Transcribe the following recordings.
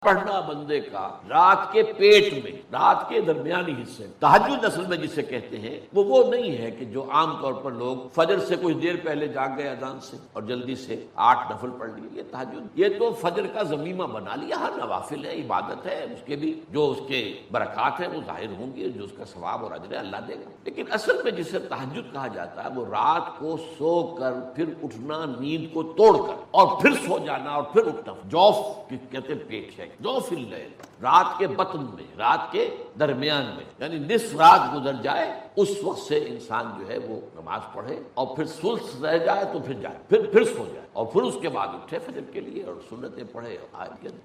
پڑھنا بندے کا رات کے پیٹ میں، رات کے درمیانی حصے میں، تہجد اصل میں جسے کہتے ہیں وہ نہیں ہے کہ جو عام طور پر لوگ فجر سے کچھ دیر پہلے جاگ گئے اذان سے اور جلدی سے 8 نفل پڑھ لیے، یہ تہجد یہ تو فجر کا ضمیمہ بنا لیا۔ ہر نوافل ہے، عبادت ہے، اس کے بھی جو اس کے برکات ہیں وہ ظاہر ہوں گے، جو اس کا ثواب اور اجر ہے اللہ دے گا۔ لیکن اصل میں جسے تہجد کہا جاتا ہے وہ رات کو سو کر پھر اٹھنا، نیند کو توڑ کر اور پھر سو جانا اور پھر اٹھنا، جوف کہتے ہیں پیٹ ہے، جوف اللیل، رات کے بطن میں، رات کے درمیان میں، یعنی نصف رات گزر جائے اس وقت سے انسان جو ہے وہ نماز پڑھے اور پھر ثلث رہ جائے تو پھر جائے، پھر سو جائے اور پھر اس کے بعد اٹھے فجر کے لیے اور سنتیں پڑھے۔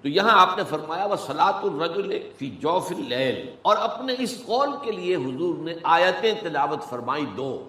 تو یہاں آپ نے فرمایا وَصَلَاةُ الرَّجُلِ فِي جَوْفِ اللَّيْلِ، اور اپنے اس قول کے لیے حضور نے آیتیں تلاوت فرمائی،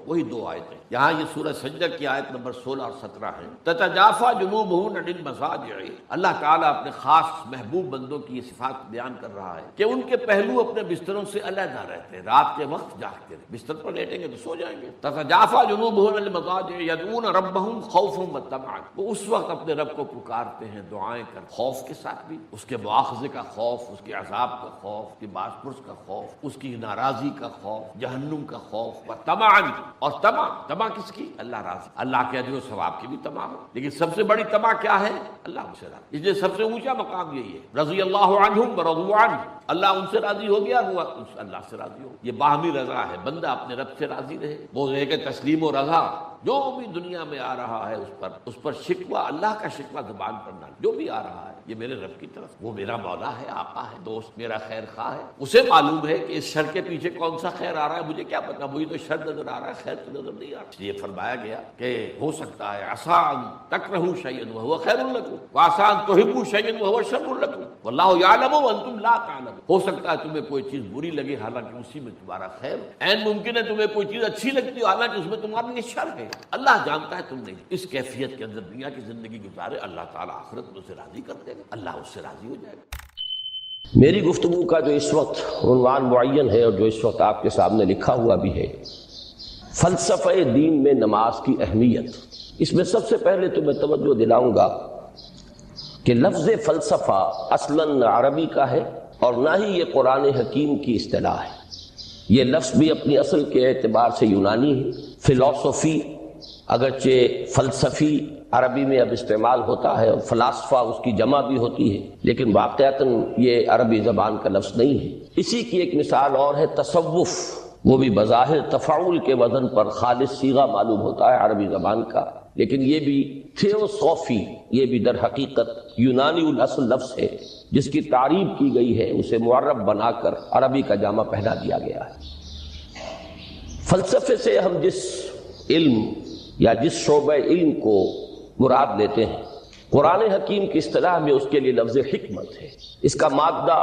وہی دو آیتیں۔ یہاں یہ سورہ سجدہ کی آیت نمبر 16 اور 17 ہے۔ تَتَجَافَىٰ جُنُوبُهُمْ عَنِ الْمَضَاجِعِ، اللہ تعالیٰ اپنے خاص محبوب بندوں کی یہ صفات بیان کر رہا ہے کہ ان کے پہلو اپنے بستروں سے علیحدہ رہتے ہیں، رات کے وقت جاگتے ہیں، بستر پر لیٹیں گے تو سو جائیں گے۔ تَتَجَافَىٰ جُنُوبُهُمْ عَنِ الْمَضَاجِعِ يَدْعُونَ رَبَّهُمْ خَوْفًا وَطَمَعًا، وہ اس وقت اپنے رب کو پکارتے ہیں دعائیں کر، خوف کے ساتھ بھی، اس کے مواخذے کا خوف، اس کے عذاب کا خوف، اس کی باز پرس کا خوف، اس کی ناراضی کا خوف، جہنم کا خوف، وطمعًا، اور طمع کس کی؟ اللہ راضی، اللہ کے اجر و ثواب کی بھی طمع ہو، لیکن سب سے بڑی طمع کیا ہے؟ اللہ ان سے راضی، اس لیے سب سے اونچا مقام یہی ہے، رضی اللہ عنہم ورضوا عنہ، اللہ ان سے راضی ہو گیا، وہ اللہ سے راضی ہو۔ یہ باہمی رضا ہے، بندہ اپنے رب سے راضی رہے، وہ ہے کہ تسلیم و رضا، جو بھی دنیا میں آ رہا ہے اس پر شکوہ، اللہ کا شکوہ زبان پر نہ، جو بھی آ رہا ہے یہ میرے رب کی طرف، وہ میرا مولا ہے، آقا ہے، دوست، میرا خیر خواہ ہے، اسے معلوم ہے کہ اس شر کے پیچھے کون سا خیر آ رہا ہے، مجھے کیا پتا، مجھے تو شر نظر آ رہا ہے، خیر تو نظر نہیں آ رہا۔ اس لیے فرمایا گیا کہ ہو سکتا ہے عسیٰ ان تکرہوا شیئا وہو خیر لکم وعسیٰ ان تحبوا شیئا وہو شر لکم واللہ یعلم وانتم لا تعلمون، ہو سکتا ہے تمہیں کوئی چیز بری لگے حالانکہ اسی میں تمہارا خیر، عین ممکن ہے تمہیں کوئی چیز اچھی لگتی ہو حالانکہ اس میں تمہارے لیے شر ہے، اللہ جانتا ہے تم نہیں۔ اس کیفیت کے اندر دنیا کی زندگی گزارے، اللہ تعالیٰ آخرت میں اسے راضی کر دے گا، اللہ اس سے راضی ہو جائے گا۔ میری گفتگو کا جو اس وقت عنوان معین ہے اور جو اس وقت آپ کے سامنے لکھا ہوا بھی ہے، فلسفہ دین میں نماز کی اہمیت، اس میں سب سے پہلے تو میں توجہ دلاؤں گا کہ لفظ فلسفہ اصلاً عربی کا ہے اور نہ ہی یہ قرآن حکیم کی اصطلاح ہے۔ یہ لفظ بھی اپنی اصل کے اعتبار سے یونانی ہے۔ فلسفی اگرچہ فلسفی عربی میں اب استعمال ہوتا ہے اور فلاسفہ اس کی جمع بھی ہوتی ہے، لیکن واقعتاً یہ عربی زبان کا لفظ نہیں ہے۔ اسی کی ایک مثال اور ہے تصوف، وہ بھی بظاہر تفاعل کے وزن پر خالص صیغہ معلوم ہوتا ہے عربی زبان کا، لیکن یہ بھی تھیوسوفی، یہ بھی در حقیقت یونانی الاصل لفظ ہے، جس کی تعریف کی گئی ہے، اسے معرب بنا کر عربی کا جامہ پہنا دیا گیا ہے۔ فلسفے سے ہم جس علم یا جس شعبہ علم کو مراد لیتے ہیں، قرآن حکیم کی اصطلاح میں اس کے لیے لفظ حکمت ہے۔ اس کا مادہ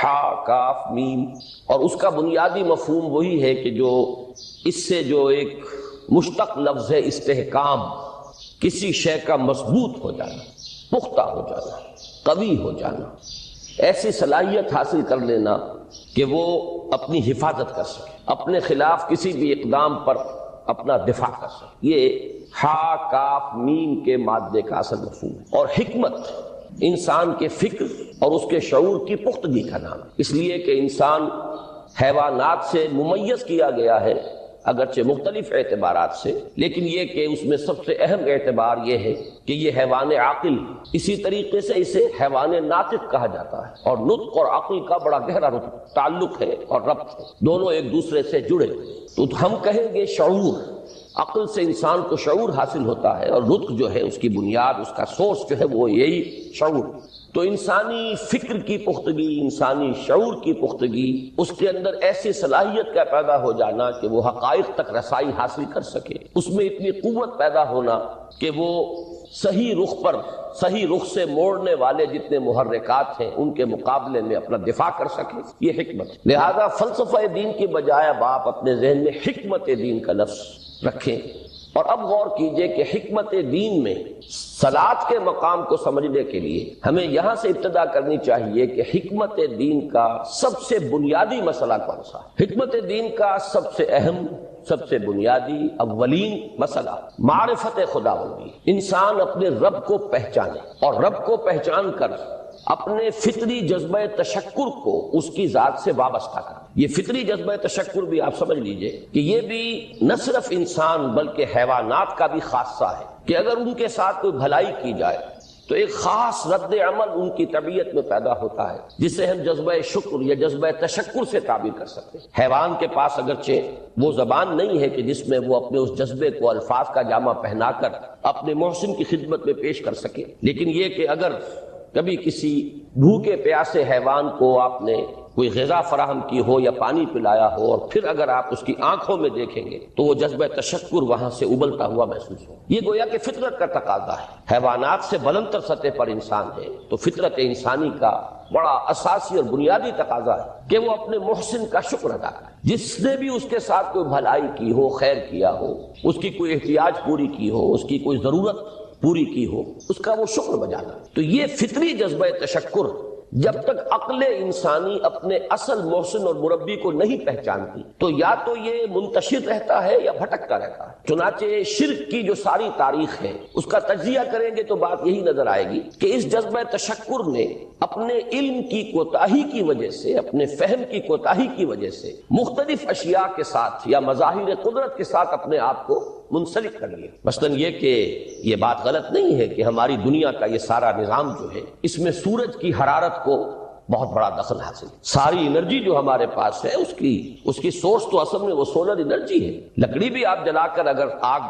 ہا، کاف، میم، اور اس کا بنیادی مفہوم وہی ہے کہ جو اس سے جو ایک مشتق لفظ ہے استحکام، کسی شے کا مضبوط ہو جانا، پختہ ہو جانا، قوی ہو جانا، ایسی صلاحیت حاصل کر لینا کہ وہ اپنی حفاظت کر سکے، اپنے خلاف کسی بھی اقدام پر اپنا دفاع کر سکے۔ یہ ہا، کاف، میم کے مادے کا اصل مفہوم ہے۔ اور حکمت انسان کے فکر اور اس کے شعور کی پختگی کا نام ہے، اس لیے کہ انسان حیوانات سے ممیز کیا گیا ہے، اگرچہ مختلف اعتبارات سے، لیکن یہ کہ اس میں سب سے اہم اعتبار یہ ہے کہ یہ حیوان عاقل، اسی طریقے سے اسے حیوان ناطق کہا جاتا ہے، اور نطق اور عقل کا بڑا گہرا تعلق ہے اور ربط ہے، دونوں ایک دوسرے سے جڑے۔ تو ہم کہیں گے شعور، عقل سے انسان کو شعور حاصل ہوتا ہے، اور نطق جو ہے اس کی بنیاد، اس کا سورس جو ہے وہ یہی شعور۔ تو انسانی فکر کی پختگی، انسانی شعور کی پختگی، اس کے اندر ایسی صلاحیت کا پیدا ہو جانا کہ وہ حقائق تک رسائی حاصل کر سکے، اس میں اتنی قوت پیدا ہونا کہ وہ صحیح رخ پر، صحیح رخ سے موڑنے والے جتنے محرکات ہیں ان کے مقابلے میں اپنا دفاع کر سکے، یہ حکمت۔ لہذا فلسفہ دین کی بجائے اب آپ اپنے ذہن میں حکمت دین کا لفظ رکھیں، اور اب غور کیجئے کہ حکمت دین میں صلاۃ کے مقام کو سمجھنے کے لیے ہمیں یہاں سے ابتدا کرنی چاہیے کہ حکمت دین کا سب سے بنیادی مسئلہ کون سا ہے۔ حکمت دین کا سب سے اہم، سب سے بنیادی، اولین مسئلہ معرفت خداوندی، انسان اپنے رب کو پہچانے اور رب کو پہچان کر اپنے فطری جذبہ تشکر کو اس کی ذات سے وابستہ کرنا. یہ فطری جذبہ تشکر بھی آپ سمجھ لیجئے کہ یہ بھی نہ صرف انسان بلکہ حیوانات کا بھی خاصہ ہے کہ اگر ان کے ساتھ کوئی بھلائی کی جائے تو ایک خاص رد عمل ان کی طبیعت میں پیدا ہوتا ہے جسے ہم جذبہ شکر یا جذبہ تشکر سے تعبیر کر سکتے ہیں. حیوان کے پاس اگرچہ وہ زبان نہیں ہے کہ جس میں وہ اپنے اس جذبے کو الفاظ کا جامہ پہنا کر اپنے محسن کی خدمت میں پیش کر سکے، لیکن یہ کہ اگر کبھی کسی بھوکے پیاسے حیوان کو آپ نے کوئی غذا فراہم کی ہو یا پانی پلایا ہو اور پھر اگر آپ اس کی آنکھوں میں دیکھیں گے تو وہ جذبہ تشکر وہاں سے ابلتا ہوا محسوس ہو. یہ گویا کہ فطرت کا تقاضا ہے. حیوانات سے بلندتر سطح پر انسان ہے تو فطرت انسانی کا بڑا اساسی اور بنیادی تقاضا ہے کہ وہ اپنے محسن کا شکر ادا کرے. جس نے بھی اس کے ساتھ کوئی بھلائی کی ہو، خیر کیا ہو، اس کی کوئی احتیاج پوری کی ہو، اس کی کوئی ضرورت پوری کی ہو، اس کا وہ شکر بجانا. تو یہ فطری جذبہ تشکر جب تک عقل انسانی اپنے اصل محسن اور مربی کو نہیں پہچانتی تو یا تو یہ منتشر رہتا ہے یا بھٹکتا رہتا ہے. چنانچہ شرک کی جو ساری تاریخ ہے اس کا تجزیہ کریں گے تو بات یہی نظر آئے گی کہ اس جذبہ تشکر نے اپنے علم کی کوتاہی کی وجہ سے، اپنے فہم کی کوتاہی کی وجہ سے مختلف اشیاء کے ساتھ یا مظاہر قدرت کے ساتھ اپنے آپ کو منسلک کر لیا. مثلاً یہ کہ یہ بات غلط نہیں ہے کہ ہماری دنیا کا یہ سارا نظام جو ہے اس میں سورج کی حرارت کو بہت بڑا دخل حاصل. ساری انرجی جو ہمارے پاس ہے اس کی سورس تو اصل میں وہ سولر انرجی ہے. لکڑی بھی آپ جلا کر اگر آگ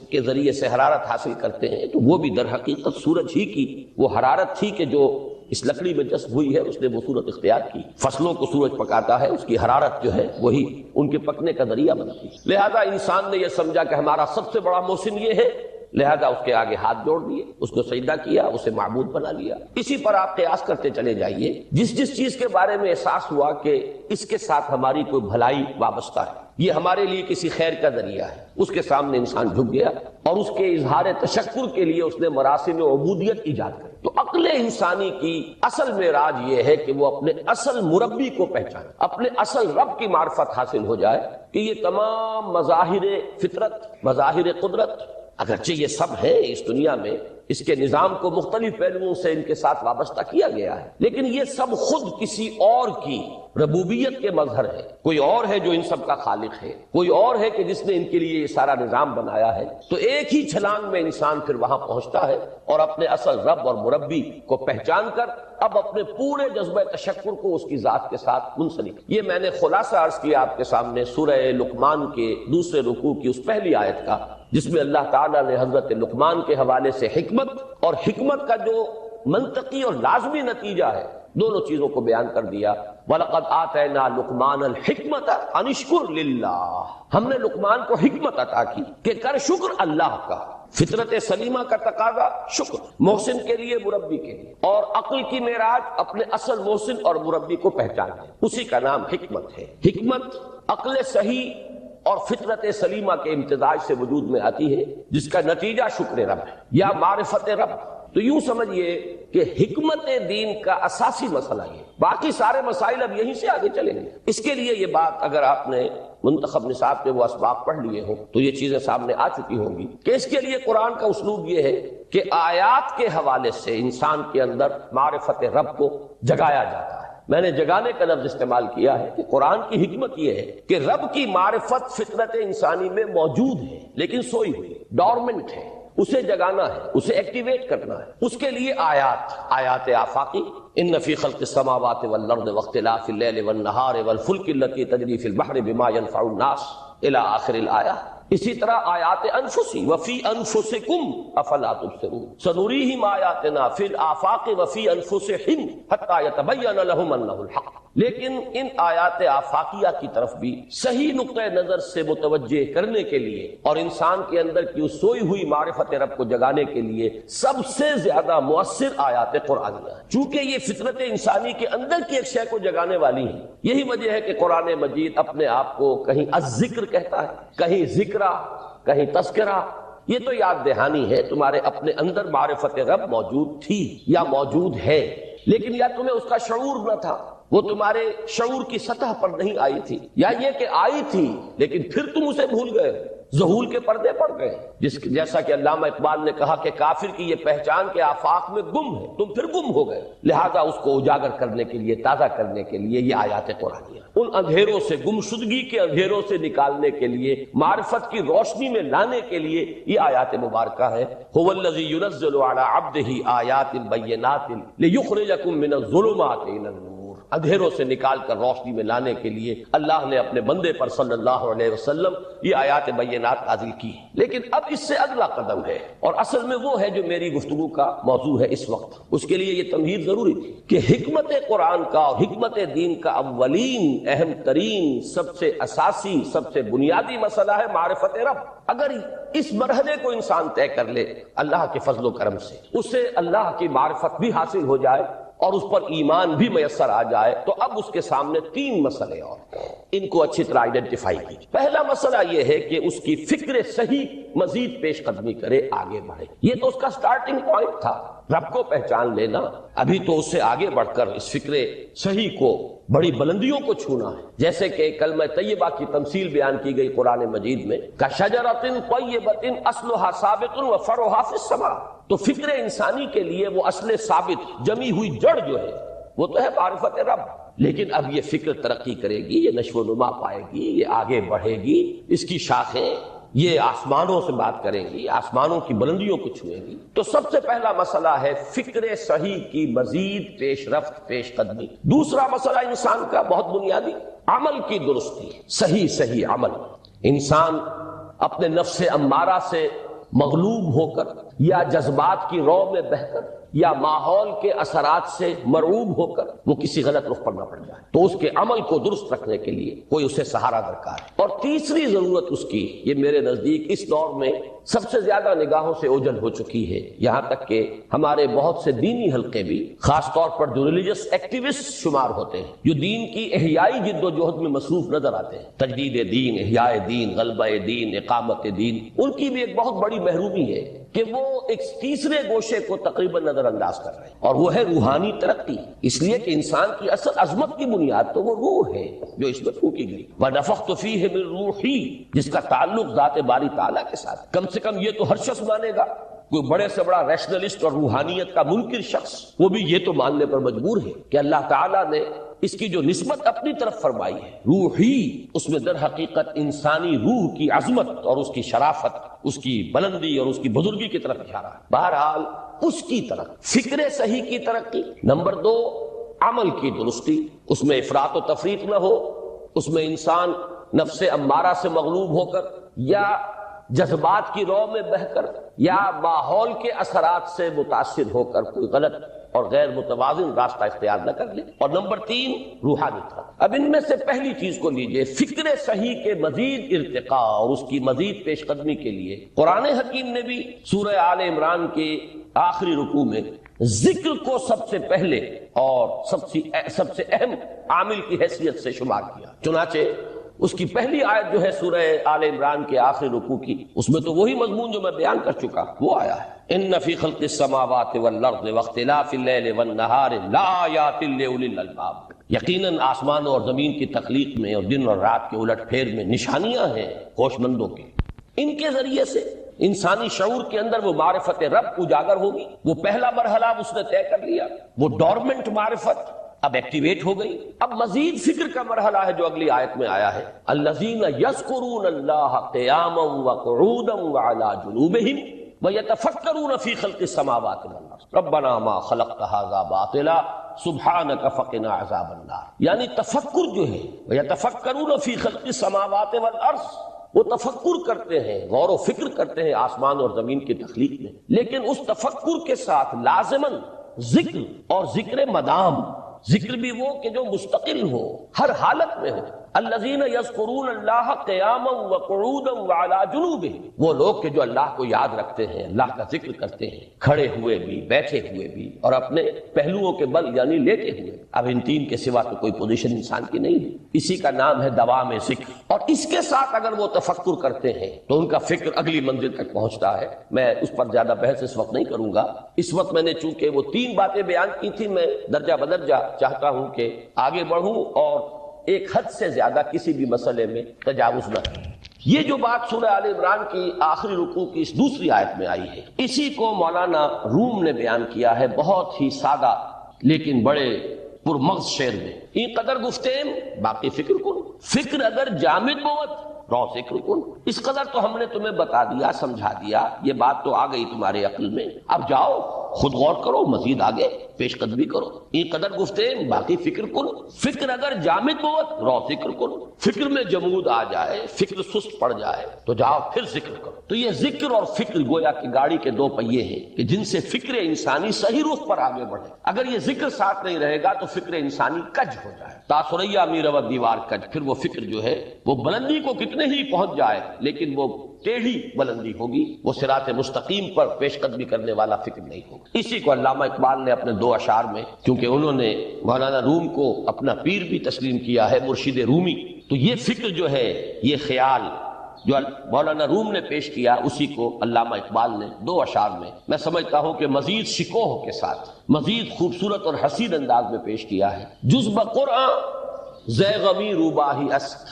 کے ذریعے سے حرارت حاصل کرتے ہیں تو وہ بھی در حقیقت سورج ہی کی وہ حرارت تھی کہ جو اس لکڑی میں جذب ہوئی ہے، اس نے وہ صورت اختیار کی. فصلوں کو سورج پکاتا ہے، اس کی حرارت جو ہے وہی ان کے پکنے کا ذریعہ بنتی. لہذا انسان نے یہ سمجھا کہ ہمارا سب سے بڑا محسن یہ ہے، لہذا اس کے آگے ہاتھ جوڑ دیے، اس کو سجدہ کیا، اسے معبود بنا لیا. اسی پر آپ قیاس کرتے چلے جائیے. جس چیز کے بارے میں احساس ہوا کہ اس کے ساتھ ہماری کوئی بھلائی وابستہ ہے، یہ ہمارے لیے کسی خیر کا ذریعہ ہے، اس کے سامنے انسان جھک گیا اور اس کے اظہار تشکر کے لیے اس نے مراسم عبودیت ایجاد کر. تو عقل انسانی کی اصل معراج یہ ہے کہ وہ اپنے اصل مربی کو پہچانے، اپنے اصل رب کی معرفت حاصل ہو جائے کہ یہ تمام مظاہر فطرت، مظاہر قدرت، اگرچہ یہ سب ہے اس دنیا میں، اس کے نظام کو مختلف پہلوؤں سے ان کے ساتھ وابستہ کیا گیا ہے، لیکن یہ سب خود کسی اور کی ربوبیت کے مظہر ہے. کوئی اور ہے جو ان سب کا خالق ہے، کوئی اور ہے کہ جس نے ان کے لیے یہ سارا نظام بنایا ہے. تو ایک ہی چھلانگ میں انسان پھر وہاں پہنچتا ہے اور اپنے اصل رب اور مربی کو پہچان کر اب اپنے پورے جذبہ تشکر کو اس کی ذات کے ساتھ منسلک. یہ میں نے خلاصہ عرض کیا آپ کے سامنے سورہ لقمان کے دوسرے رکوع کی اس پہلی آیت کا، جس میں اللہ تعالیٰ نے حضرت لقمان کے حوالے سے حکمت اور حکمت کا جو منطقی اور لازمی نتیجہ ہے دونوں چیزوں کو بیان کر دیا. وَلَقَدْ آتَيْنَا لُقْمَانَ الْحِكْمَةَ أَنِ اشْكُرْ لِلَّهِ، ہم نے لقمان کو حکمت عطا کی کہ کر شکر اللہ کا. فطرت سلیمہ کا تقاضا شکر، محسن کے لیے، مربی کے لیے، اور عقل کی معراج اپنے اصل محسن اور مربی کو پہچاننا، اسی کا نام حکمت ہے. حکمت عقل صحیح اور فطرت سلیمہ کے امتزاج سے وجود میں آتی ہے جس کا نتیجہ شکر رب ہے یا معرفت رب. تو یوں سمجھیے کہ حکمت دین کا اساسی مسئلہ یہ، باقی سارے مسائل اب یہیں سے آگے چلیں گے. اس کے لیے یہ بات اگر آپ نے منتخب نصاب کے وہ اسباق پڑھ لیے ہوں تو یہ چیزیں سامنے آ چکی ہوں گی کہ اس کے لیے قرآن کا اسلوب یہ ہے کہ آیات کے حوالے سے انسان کے اندر معرفت رب کو جگایا جاتا ہے. میں نے جگانے کا لفظ استعمال کیا ہے کہ قرآن کی حکمت یہ ہے کہ رب کی معرفت فطرت انسانی میں موجود ہے لیکن سوئی ہوئی، ڈورمنٹ ہے، اسے جگانا ہے، اسے ایکٹیویٹ کرنا ہے. اس کے لیے آیات آفاقی، ان فی خلق السماوات والارض واختلاف اللیل والنہار والفلک التي تجری فی البحر بما ينفع الناس الی آخر الآیہ. اسی طرح آیات انفسی وفی انفسکم افلا تبصرون سنریہم آیاتنا فی الآفاق وفی انفسہم حتی یتبین لہم انہ الحق. لیکن ان آیات آفاقیہ کی طرف بھی صحیح نقطہ نظر سے متوجہ کرنے کے لیے اور انسان کے اندر کی اس سوئی ہوئی معرفت رب کو جگانے کے لیے سب سے زیادہ مؤثر آیات قرآنیہ ہیں، چونکہ یہ فطرت انسانی کے اندر کی ایک شے کو جگانے والی ہیں. یہی وجہ ہے کہ قرآن مجید اپنے آپ کو کہیں الذکر کہتا ہے، کہیں ذکرہ، کہیں تذکرہ. یہ تو یاد دہانی ہے، تمہارے اپنے اندر معرفت رب موجود تھی یا موجود ہے، لیکن یا تمہیں اس کا شعور نہ تھا، وہ تمہارے شعور کی سطح پر نہیں آئی تھی، یا یہ کہ آئی تھی لیکن پھر تم اسے بھول گئے. ظہول کے پردے پڑ گئے، جیسا کہ علامہ اقبال نے کہا کہ کافر کی یہ پہچان کے آفاق میں گم ہے، تم پھر گم ہو گئے، لہذا اس کو اجاگر کرنے کے لیے، تازہ کرنے کے لیے یہ آیات قرآنیہ، ان اندھیروں سے، گمشدگی کے اندھیروں سے نکالنے کے لیے، معرفت کی روشنی میں لانے کے لیے یہ آیات مبارکہ ہے۔ هو الذی ينزل على عبده آیات بینات لیخرجکم من الظلمات الی النور، اندھیروں سے نکال کر روشنی میں لانے کے لیے اللہ نے اپنے بندے پر صلی اللہ علیہ وسلم یہ آیات بینات نازل کی۔ لیکن اب اس سے اگلا قدم ہے، اور اصل میں وہ ہے جو میری گفتگو کا موضوع ہے اس وقت۔ اس کے لیے یہ تمہید ضروری تھی کہ حکمت قرآن کا اور حکمت دین کا اولین، اہم ترین، سب سے اساسی، سب سے بنیادی مسئلہ ہے معرفت رب۔ اگر اس مرحلے کو انسان طے کر لے اللہ کے فضل و کرم سے، اسے اللہ کی معرفت بھی حاصل ہو جائے اور اس پر ایمان بھی میسر آ جائے، تو اب اس کے سامنے تین مسئلے اور ان کو اچھی طرح آئیڈینٹیفائی کیجیے۔ پہلا مسئلہ یہ ہے کہ اس کی فکر صحیح مزید پیش قدمی کرے، آگے بڑھے۔ یہ تو اس کا سٹارٹنگ پوائنٹ تھا، رب کو پہچان لینا۔ ابھی تو اس سے آگے بڑھ کر اس فکر صحیح کو، بڑی بلندیوں کو چھونا ہے، جیسے کہ کلمہ طیبہ کی تمثیل بیان کی گئی قرآن مجید میں، کشجرۃ طیبۃ اصلھا ثابت وفرعھا فی السماء۔ تو فکر انسانی کے لیے وہ اصل ثابت، جمی ہوئی جڑ جو ہے وہ تو ہے معرفت رب، لیکن اب یہ فکر ترقی کرے گی، یہ نشو و نما پائے گی، یہ آگے بڑھے گی، اس کی شاخیں یہ آسمانوں سے بات کریں گی، آسمانوں کی بلندیوں کو چھوئیں گی۔ تو سب سے پہلا مسئلہ ہے فکر صحیح کی مزید پیش رفت، پیش قدمی۔ دوسرا مسئلہ انسان کا بہت بنیادی، عمل کی درستی، صحیح عمل۔ انسان اپنے نفس امارہ سے مغلوب ہو کر، یا جذبات کی رو میں بہہ کر، یا ماحول کے اثرات سے مرعوب ہو کر وہ کسی غلط رخ پر نہ پڑ جائے، تو اس کے عمل کو درست رکھنے کے لیے کوئی اسے سہارا درکار ہے۔ اور تیسری ضرورت اس کی، یہ میرے نزدیک اس دور میں سب سے زیادہ نگاہوں سے اوجھل ہو چکی ہے، یہاں تک کہ ہمارے بہت سے دینی حلقے بھی، خاص طور پر جو ریلیجس ایکٹیوسٹ شمار ہوتے ہیں، جو دین کی احیائی جد و جہد میں مصروف نظر آتے ہیں، تجدید دین، احیاء دین، غلبہ دین، اقامت دین، ان کی بھی ایک بہت بڑی محرومی ہے کہ وہ ایک تیسرے گوشے کو تقریباً نظر انداز کر رہے ہیں، اور وہ ہے روحانی ترقی۔ اس لیے کہ انسان کی اصل عظمت کی بنیاد تو وہ روح ہے جو اس میں پھونکی گئی، وَنَفَخْتُ فِيهِ مِن رُوحِي، جس کا تعلق ذات باری تعالیٰ کے ساتھ۔ کم سے کم یہ تو ہر شخص مانے گا، کوئی بڑے سے بڑا ریشنلسٹ اور روحانیت کا منکر شخص وہ بھی یہ تو ماننے پر مجبور ہے کہ اللہ تعالیٰ نے اس کی جو نسبت اپنی طرف فرمائی ہے روحی، اس میں در حقیقت انسانی روح کی عظمت اور اس کی شرافت، اس کی بلندی اور اس کی بزرگی کی طرف اشارہ ہے۔ بہرحال اس کی طرف فکر صحیح کی ترقی، نمبر 2 عمل کی درستی، اس میں افراط و تفریط نہ ہو، اس میں انسان نفس امارہ سے مغلوب ہو کر، یا جذبات کی رو میں بہہ کر، یا ماحول کے اثرات سے متاثر ہو کر کوئی غلط اور غیر متوازن راستہ اختیار نہ کر لے۔ اور نمبر 3 روحانی تھا۔ اب ان میں سے پہلی چیز کو لیجئے، فکر صحیح کے مزید ارتقاء اور اس کی مزید پیش قدمی کے لیے قرآن حکیم نے بھی سورہ آل عمران کے آخری رکوع میں ذکر کو سب سے پہلے اور سب سے اہم عامل کی حیثیت سے شمار کیا۔ چنانچہ اس کی پہلی آیت جو ہے سورہ آل عمران کے آخری رکوع کی، اس میں تو وہی مضمون جو میں بیان کر چکا وہ آیا ہے، ان فی خلق السماوات والارض واختلاف اللیل والنہار لآیات لأولی الالباب، یقیناً آسمانوں اور زمین کی تخلیق میں اور دن اور رات کے الٹ پھیر میں نشانیاں ہیں ہوش مندوں کے۔ ان کے ذریعے سے انسانی شعور کے اندر وہ معرفت رب اجاگر ہوگی۔ وہ پہلا مرحلہ اس نے طے کر لیا، وہ ڈورمنٹ معرفت اب ایکٹیویٹ ہو گئی۔ اب مزید فکر کا مرحلہ ہے جو اگلی آیت میں آیا ہے، الذین یذکرون اللہ قیاما وقعودا وعلی جنوبہم ویتفکرون فی خلق السماوات والارض ربنا ما خلقت ھذا باطلا سبحانک فقنا عذاب النار۔ یعنی تفکر جو ہے، ویتفکرون فی خلق السماوات والارض، وہ تفکر کرتے ہیں، غور و فکر کرتے ہیں آسمان اور زمین کی تخلیق میں، لیکن اس تفکر کے ساتھ لازماً ذکر، اور ذکر مدام، ذکر بھی وہ کہ جو مستقل ہو، ہر حالت میں ہو۔ الذین یذکرون اللہ قیاما وقعودا وعلی جنوبہم، وہ لوگ کہ جو اللہ کو یاد رکھتے ہیں، اللہ کا ذکر کرتے ہیں، کھڑے ہوئے بھی، بیٹھے ہوئے بھی، اور اپنے پہلوؤں کے بل یعنی لیٹے ہوئے۔ اب ان تین کے سوا تو کوئی پوزیشن انسان کی نہیں ہے، اسی کا نام ہے دوام ذکر۔ اور اس کے ساتھ اگر وہ تفکر کرتے ہیں تو ان کا فکر اگلی منزل تک پہنچتا ہے۔ میں اس پر زیادہ بحث اس وقت نہیں کروں گا، اس وقت میں نے چونکہ وہ 3 باتیں بیان کی تھی، میں درجہ بدرجہ چاہتا ہوں کہ آگے بڑھوں اور ایک حد سے زیادہ کسی بھی مسئلے میں تجاوز نہ کریں۔ یہ جو بات سورہ آل عمران کی آخری رکوع کی اس دوسری آیت میں آئی ہے، اسی کو مولانا روم نے بیان کیا ہے بہت ہی سادہ لیکن بڑے پرمغز شعر میں. این قدر گفتیم باقی فکر کن، فکر اگر جامد بود رو ذکر کن. اس قدر تو ہم نے تمہیں بتا دیا، سمجھا دیا، یہ بات تو آ گئی تمہارے عقل میں، اب جاؤ خود غور کرو، مزید آگے پیش قدمی کرو. این قدر گفتیم باقی فکر کن، فکر اگر جامد بود رو ذکر کن. فکر میں جمود آ جائے، فکر سست پڑ جائے تو جاؤ پھر ذکر کرو. تو یہ ذکر اور فکر گویا کہ گاڑی کے دو پہیے ہیں کہ جن سے فکر انسانی صحیح رخ پر آگے بڑھے. اگر یہ ذکر ساتھ نہیں رہے گا تو فکر انسانی کج ہو جائے. تاثریا میرا دیوار کج، پھر وہ فکر جو ہے وہ بلندی کو کتنے ہی پہنچ جائے لیکن وہ ٹیڑھی بلندی ہوگی، وہ صراط مستقیم پر پیش قدمی کرنے والا فکر نہیں ہوگا. اسی کو علامہ اقبال نے اپنے دو اشعار میں، کیونکہ انہوں نے مولانا روم کو اپنا پیر بھی تسلیم کیا ہے، مرشد رومی، تو یہ فکر جو ہے، یہ خیال جو مولانا روم نے پیش کیا، اسی کو علامہ اقبال نے دو اشعار میں میں سمجھتا ہوں کہ مزید شکوہ کے ساتھ، مزید خوبصورت اور حسین انداز میں پیش کیا ہے. جز بقرآن زے غمی روباہی است،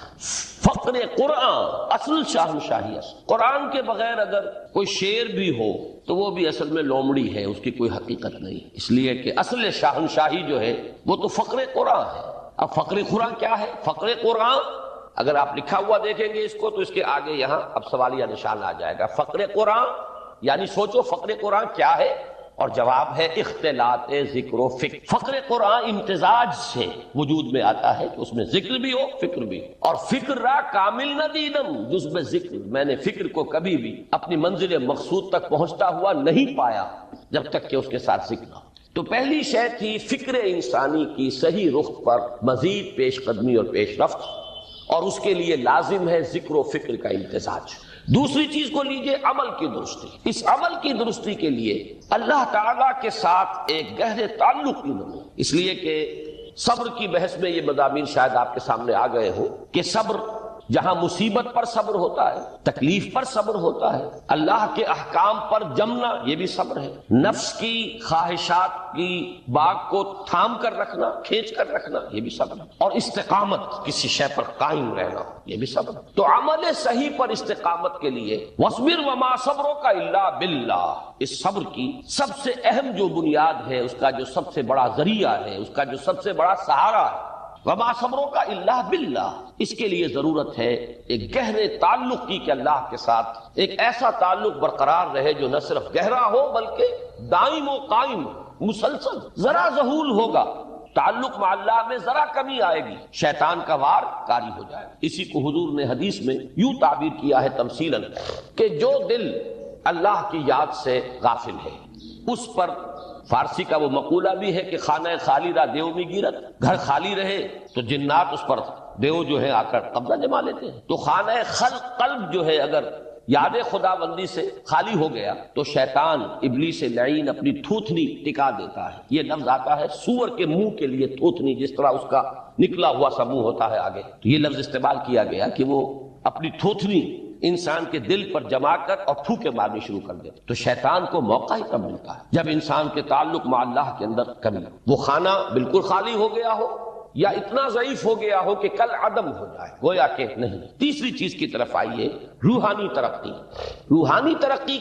فقر قرآن اصل شاہنشاہی است. قرآن کے بغیر اگر کوئی شعر بھی ہو تو وہ بھی اصل میں لومڑی ہے، اس کی کوئی حقیقت نہیں، اس لیے کہ اصل شاہنشاہی جو ہے وہ تو فقر قرآن ہے. اب فقر قرآن کیا ہے؟ فقر قرآن اگر آپ لکھا ہوا دیکھیں گے اس کو تو اس کے آگے یہاں اب سوالیہ نشان آ جائے گا. فقر قرآن یعنی سوچو فقر قرآن کیا ہے، اور جواب ہے اختلاط ذکر و فکر. فقر قرآن امتزاج سے وجود میں آتا ہے کہ اس میں ذکر بھی ہو فکر بھی ہو. اور فکر را کامل نہ دیدم جز میں ذکر، میں نے فکر کو کبھی بھی اپنی منزل مقصود تک پہنچتا ہوا نہیں پایا جب تک کہ اس کے ساتھ ذکر ہو. تو پہلی شے تھی فکر انسانی کی صحیح رخ پر مزید پیش قدمی اور پیش رفت، اور اس کے لیے لازم ہے ذکر و فکر کا امتزاج. دوسری چیز کو لیجئے عمل کی درستی. اس عمل کی درستی کے لیے اللہ تعالیٰ کے ساتھ ایک گہرے تعلق کی ضرورت، اس لیے کہ صبر کی بحث میں یہ مضامین شاید آپ کے سامنے آ گئے ہوں کہ صبر جہاں مصیبت پر صبر ہوتا ہے، تکلیف پر صبر ہوتا ہے، اللہ کے احکام پر جمنا یہ بھی صبر ہے. نفس کی خواہشات کی باغ کو تھام کر رکھنا، کھینچ کر رکھنا یہ بھی صبر ہے. اور استقامت کسی شے پر قائم رہنا یہ بھی صبر ہے. تو عمل صحیح پر استقامت کے لیے وَاصْبِرْ وَمَا صَبْرُكَ إِلَّا بِاللَّهِ، اس صبر کی سب سے اہم جو بنیاد ہے، اس کا جو سب سے بڑا ذریعہ ہے، اس کا جو سب سے بڑا سہارا ہے، وَمَا صَبْرُكَ إِلَّا بِاللَّهِ، اس کے لیے ضرورت ہے ایک گہرے تعلق کی کہ اللہ کے ساتھ ایک ایسا تعلق برقرار رہے جو نہ صرف گہرا ہو بلکہ دائم و قائم ہو، مسلسل. ذرا ذہول ہوگا تعلق مع اللہ میں، ذرا کمی آئے گی شیطان کا وار کاری ہو جائے. اسی کو حضور نے حدیث میں یوں تعبیر کیا ہے تمثیلاً کہ جو دل اللہ کی یاد سے غافل ہے اس پر، فارسی کا وہ مقولہ بھی ہے کہ خانہ خالی را دیو میں گیرت، گھر خالی رہے تو جنات اس پر دیو جو ہے آ کر قبضہ جما لیتے ہیں. تو خانہ خلق قلب جو ہے اگر یاد خدا بندی سے خالی ہو گیا تو شیطان ابلیس لعین اپنی تھوتنی ٹکا دیتا ہے. یہ لفظ آتا ہے سور کے منہ کے لیے تھوتنی، جس طرح اس کا نکلا ہوا سا منہ ہوتا ہے آگے، تو یہ لفظ استعمال کیا گیا کہ وہ اپنی تھوتنی انسان کے دل پر جما کر اور پھوکے مارنی شروع کر دیتے. تو شیطان کو موقع ہی کب ملتا ہے جب انسان کے تعلق مع اللہ کے اندر کمی ہو، وہ خانہ بالکل خالی ہو گیا ہو یا اتنا ضعیف ہو گیا ہو کہ کل عدم ہو جائے، گویا کہ نہیں. تیسری چیز کی طرف آئیے، روحانی ترقی. روحانی ترقی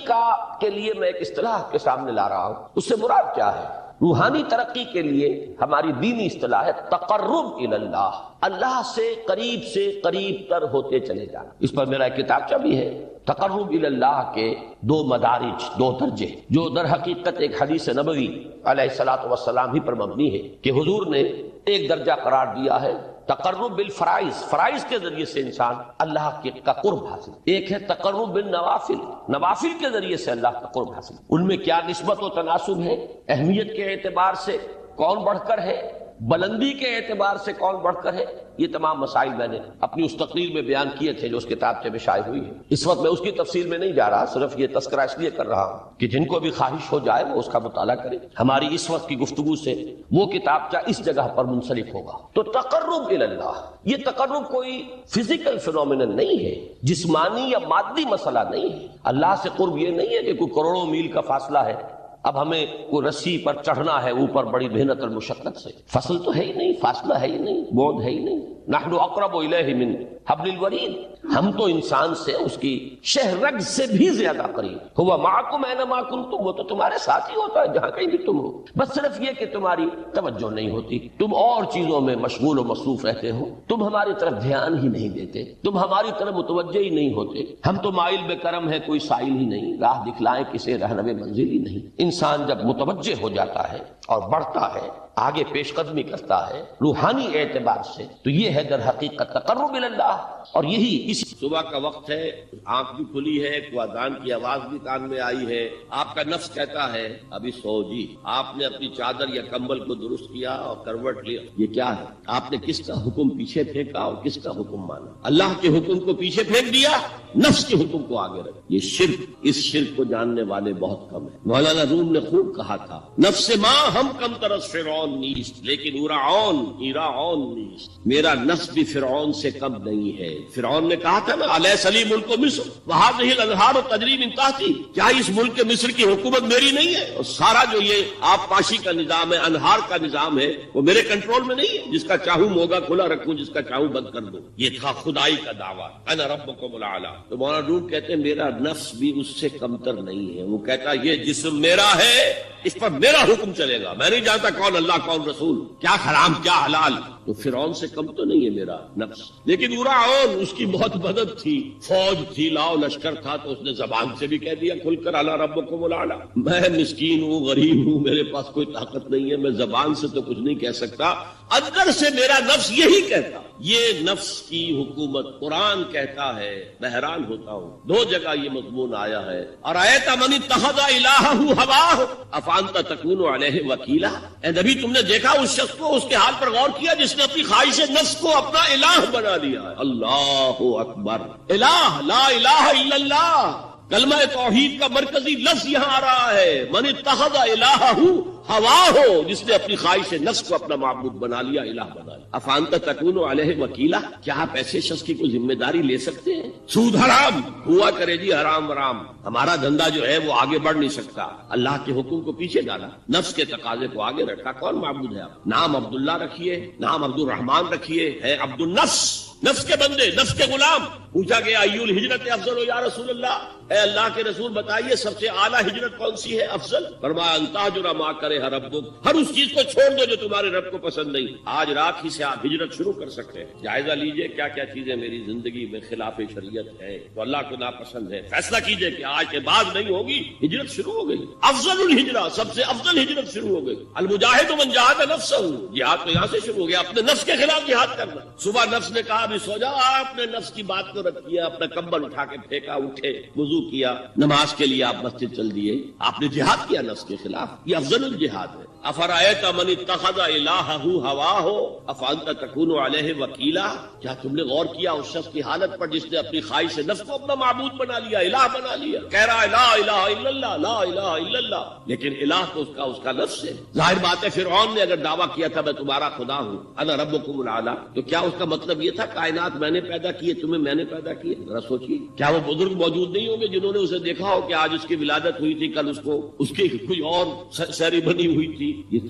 کے لیے میں ایک اصطلاح کے سامنے لا رہا ہوں، اس سے مراد کیا ہے؟ روحانی ترقی کے لیے ہماری دینی اصطلاح ہے تقرب الی اللہ، اللہ سے قریب تر ہوتے چلے جانا. اس پر میرا ایک کتابچہ بھی ہے. تقرب الی اللہ کے دو مدارج، دو درجے، جو در حقیقت ایک حدیث نبوی علیہ الصلوۃ والسلام ہی پر مبنی ہے کہ حضور نے ایک درجہ قرار دیا ہے تقرب بالفرائض، فرائض کے ذریعے سے انسان اللہ کا قرب حاصل. ایک ہے تقرب بالنوافل، نوافل کے ذریعے سے اللہ کا قرب حاصل. ان میں کیا نسبت و تناسب ہے؟ اہمیت کے اعتبار سے کون بڑھ کر ہے، بلندی کے اعتبار سے کون بڑھ کر ہے، یہ تمام مسائل میں نے اپنی اس تقریر میں بیان کیے تھے جو اس کتابچے میں شائع ہوئی ہے. اس وقت میں اس کی تفصیل میں نہیں جا رہا، صرف یہ تذکرہ اس لیے کر رہا ہوں کہ جن کو بھی خواہش ہو جائے وہ اس کا مطالعہ کرے. ہماری اس وقت کی گفتگو سے وہ کتابچہ اس جگہ پر منسلک ہوگا. تو تقرب الی اللہ، یہ تقرب کوئی فزیکل فینومینن نہیں ہے، جسمانی یا مادی مسئلہ نہیں ہے. اللہ سے قرب یہ نہیں ہے کہ کوئی کروڑوں میل کا فاصلہ ہے، اب ہمیں کوئی رسی پر چڑھنا ہے اوپر بڑی محنت اور مشقت سے. فصل تو ہے ہی نہیں، فاصلہ ہے ہی نہیں، بعد ہے ہی نہیں. نحن اقرب الیہ من حبل الورید، ہم تو انسان سے اس کی شہرگ سے بھی زیادہ قریب. ہوا معکم اینما کنتم، وہ تو تمہارے ساتھ ہی ہوتا ہے جہاں کہیں بھی تم ہو، بس صرف یہ کہ تمہاری توجہ نہیں ہوتی، تم اور چیزوں میں مشغول و مصروف رہتے ہو، تم ہماری طرف دھیان ہی نہیں دیتے، تم ہماری طرف متوجہ ہی نہیں ہوتے. ہم تو مائل بے کرم ہے، کوئی سائل ہی نہیں، راہ دکھلائیں کسے رہنمے منزل ہی نہیں. انسان جب متوجہ ہو جاتا ہے اور بڑھتا ہے، آگے پیش قدمی کرتا ہے روحانی اعتبار سے، تو یہ ہے در حقیقت تقرب اللہ. اور یہی اس صبح کا وقت ہے، آنکھ بھی کھلی ہے، کوئی اذان کی آواز بھی کان میں آئی ہے، آپ کا نفس کہتا ہے ابھی سو جی. آپ نے اپنی چادر یا کمبل کو درست کیا اور کروٹ لیا. یہ کیا ہے؟ آپ نے کس کا حکم پیچھے پھینکا اور کس کا حکم مانا؟ اللہ کے حکم کو پیچھے پھینک دیا، نفس کے حکم کو آگے رکھ. یہ شرک، اس شرک کو جاننے والے بہت کم ہیں. مولانا روم نے خوب کہا تھا، نفس ماں ہم کم ترس فرعون نیست لیکن ایراعون نیست. میرا نفس بھی فرعون سے کم نہیں ہے. فرعون نے کہا تھا نا، الیس لی ملک مصر وہذہ الانہار تجری من تحتی، کیا اس ملک مصر کی حکومت میری نہیں ہے؟ اور سارا جو یہ آب پاشی کا نظام ہے، انہار کا نظام ہے، وہ میرے کنٹرول میں نہیں ہے. جس کا چاہوں موگا کھلا رکھوں، جس کا چاہوں بند کر دوں. یہ تھا خدائی کا دعویٰ، انا ربکم الاعلی. تو مولانا روم کہتے ہیں میرا نفس بھی اس سے کمتر نہیں ہے. وہ کہتا یہ جسم میرا ہے، اس پر میرا حکم چلے گا، میں نہیں جانتا کون اللہ کون رسول، کیا حرام کیا حلال. تو فرعون سے کم تو نہیں ہے میرا نفس. لیکن ایراعون اس کی بہت مدد تھی، فوج تھی، لاؤ لشکر تھا، تو اس نے زبان سے بھی کہہ دیا کھل کر الا ربکم الاعلی. میں مسکین ہوں، غریب ہوں، میرے پاس کوئی طاقت نہیں ہے، میں زبان سے تو کچھ نہیں کہہ سکتا، اندر سے میرا نفس یہی کہتا. یہ نفس کی حکومت قرآن کہتا ہے. میں حیران ہوتا ہوں، دو جگہ یہ مضمون آیا ہے. ارأیت من اتخذ الہہ ہواہ افانت تکون علیہ وکیلا. اے نبی تم نے دیکھا اس شخص کو، اس کے حال پر غور کیا جس نے اپنی خواہش نفس کو اپنا الہ بنا لیا ہے. اللہ اکبر. الہ، لا الہ الا اللہ، کلمہ توحید کا مرکزی لفظ یہاں آ رہا ہے. من اتخذ الہہ ہواہ، جس نے اپنی خواہش نفس کو اپنا معبود بنا لیا، الہ بنا لیا. افانت تکون علیہ وکیلا، کیا آپ ایسے شخص کی کوئی ذمہ داری لے سکتے ہیں؟ سود حرام ہوا کرے جی، حرام حرام، ہمارا دھندا جو ہے وہ آگے بڑھ نہیں سکتا. اللہ کے حکم کو پیچھے ڈالا، نفس کے تقاضے کو آگے رکھا. کون معبود ہے آپ؟ نام عبداللہ رکھیے، نام عبد الرحمان رکھیے، ہے عبد النفس، نفس کے بندے، نفس کے غلام. پوچھا گیا ایو الہجرت افضل یا رسول اللہ، اے اللہ کے رسول بتائیے سب سے اعلیٰ ہجرت کون سی ہے، افضل؟ فرمایا ان تہجر ما کرہ ربک، ہر اس چیز کو چھوڑ دو جو تمہارے رب کو پسند نہیں. آج رات ہی سے آپ ہجرت شروع کر سکتے ہیں. جائزہ لیجئے کیا کیا چیزیں میری زندگی میں خلاف شریعت ہے، تو اللہ کو ناپسند ہے. فیصلہ کیجئے کہ آج کے بعد نہیں ہوگی. ہجرت شروع ہو گئی، افضل الہجرہ، سب سے افضل ہجرت شروع ہو گئی. المجاہد من جاہد نفسہ، جہاد تو یہاں سے شروع ہو گیا، اپنے نفس کے خلاف جہاد کرنا. صبح نفس نے کہا ابھی سو جا، آپ نے نفس کی بات کو رد کیا، اپنا کمبل اٹھا کے پھینکا، اٹھے، وضو کیا، نماز کے لیے آپ مسجد چل دیے. آپ نے جہاد کیا نفس کے خلاف، یہ افضل الجہاد ہے. افرأیت من اتخذ الہہ ہواہ افانت تکون علیہ وکیلا، کیا تم نے غور کیا اس شخص کی حالت پر جس نے اپنی خواہش نفس کو اپنا معبود بنا لیا، الہ بنا لیا. کہہ رہا ہے لا الہ الا اللہ، لا الہ الا اللہ، لیکن الہ تو اس کا نفس ہے. ظاہر بات ہے فرعون نے اگر دعویٰ کیا تھا میں تمہارا خدا ہوں، انا ربکم الاعلی، تو کیا اس کا مطلب یہ تھا کائنات میں نے پیدا کیے، تمہیں میں نے پیدا کیے؟ ذرا سوچیے، کیا وہ بزرگ موجود نہیں ہوں گے جنہوں نے اسے دیکھا ہو کہ آج اس کی ولادت ہوئی تھی، کل اس کی کوئی اور سیریمنی ہوئی تھی؟ یہ